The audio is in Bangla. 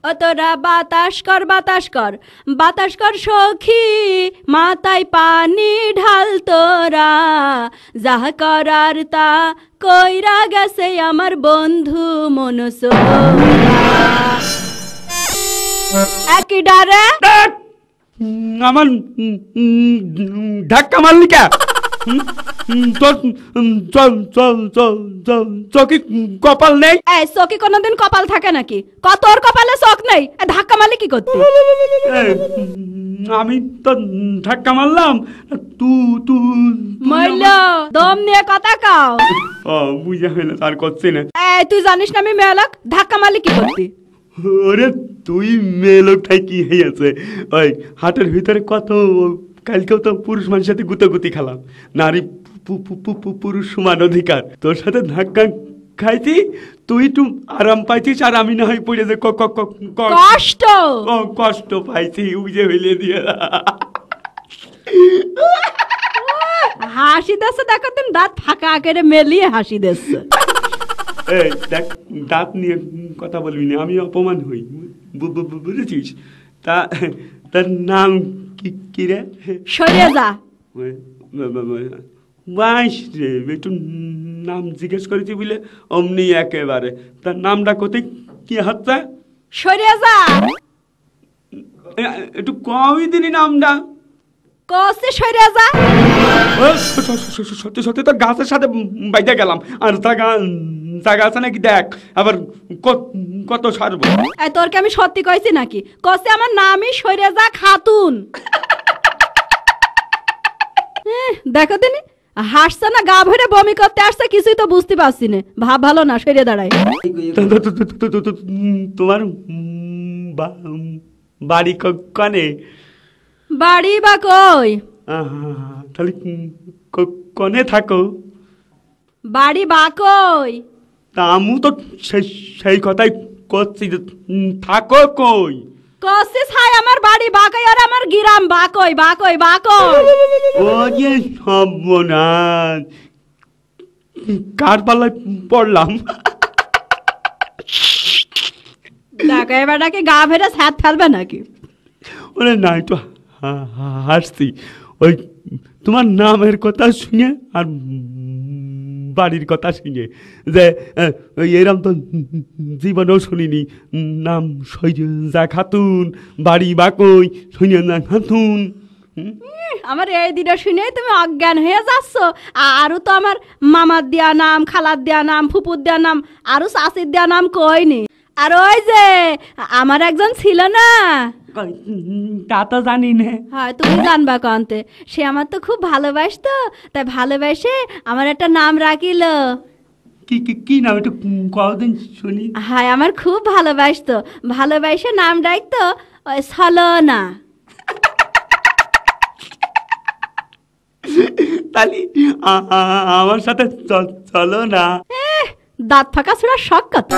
ও তোরা বাতাস কর বাতাস কর বাতাস কর সখী, মাথায় পানি ঢাল তোরা, যাহা করার তা কইরা গেছে আমার বন্ধু মনসুরা। একই ডারে আমার ধাক্কা মারলি কে? চকি কপাল নেই? এই চকি কোনোদিন কপাল থাকে নাকি? তোর কপালে চোখ নেই, ধাক্কা মারলি কি করতে? আমি তো ধাক্কা মারলাম, তু মইল দম নিয়ে কথা কাও। ও বুঝা হইলো, তার করছি না। এই তুই জানিস না আমি মেয়ে লোক, ধাক্কা মারলি কি করতি? ওরে তুই মেয়ে লোকটাই কি হয়েছে, ওই হাটের ভিতরে কত কালকেও তো পুরুষ মানুষের সাথে গুতাগুতি খেলাম, নারী পুরুষ সমান অধিকার, তোর সাথে ধাক্কা খাইছি, তুই একটু আরাম পাইছিস আর আমি না হয় পড়ে যে কষ্ট কষ্ট পাইছি, উজে ফেলে দিয়ে। হাসি দিচ্ছে দেখো, তুমি দাঁত ফাঁকা করে মেলিয়ে হাসি দিচ্ছে। এই দেখ, দাঁত নিয়ে কথা বলবি না, আমি অপমান হই, বুঝেছিস? তার নাম কি রে? সরে যা। বাস রে, একটু নাম জিজ্ঞেস করেছি বুঝলে অমনি একেবারে। তার নামটা কোথায় কি হচ্ছে? সরে যা, একটু কমই দিনি নামটা। কসে সরে যা। সত্যি সত্যি তো গাছের সাথে বাইতে গেলাম, আর জায়গা আছে নাকি দেখ, আবার কত সারবো। তোরকে আমি সত্যি কইছি নাকি? কসে আমার নামই সরে যা খাতুন। দেখো দিনি হাসছে না, গা ভরে বমি করতে আসছে, কিছুই তো বুঝতে পারছি না। ভাব ভালো না, সরে দাঁড়াই। তোমার বাড়ি কনে? বাড়ি বা কই? তাহলে কনে থাকো? বাড়ি বা কই? তা আমু তো সেই কথাই করছি, থাকো কই? কসে ছাই আমার বাড়ি বাকই আর আমার গ্রাম বাকই বাকই বাকই। ও যে সর্বনাশ, কার পাল্লায় পড়লাম? দেখো এবারটাকে গা ভেড়ে ছাদ ফেলবে নাকি? ওরে না, একটু হাসছি ওই তোমার নামের কথা শুনে আর বাড়ির কথা শুনে, যে এরম তো জীবনেও শুনিনি। নাম সৈজা খাতুন, বাড়ি বাকই, সৈজা খাতুন। আমার এই দিটা শুনে তুমি অজ্ঞান হয়ে যাচ্ছ। আরো তো আমার মামার দেয়া নাম, খালার দেয়া নাম, ফুপুর দেয়া নাম, আরো চাষির দেয়া নাম কইনি। আর ওই যে আমার একজন ছিল না, তা তো জানি না। হ্যাঁ তুমি জানবা কন্তে, সে আমার তো খুব ভালোবাসতো, তাই ভালোবাসে আমার একটা নাম রাখিল। কি নাম একটু কদিন শুনি? হ্যাঁ আমার খুব ভালোবাসতো, ভালোবাসে নাম ডাকতো ওই ছলনা। তালি আমার সাথে চলো না। দাঁত ফাঁকা ছোড়া শখ কথা।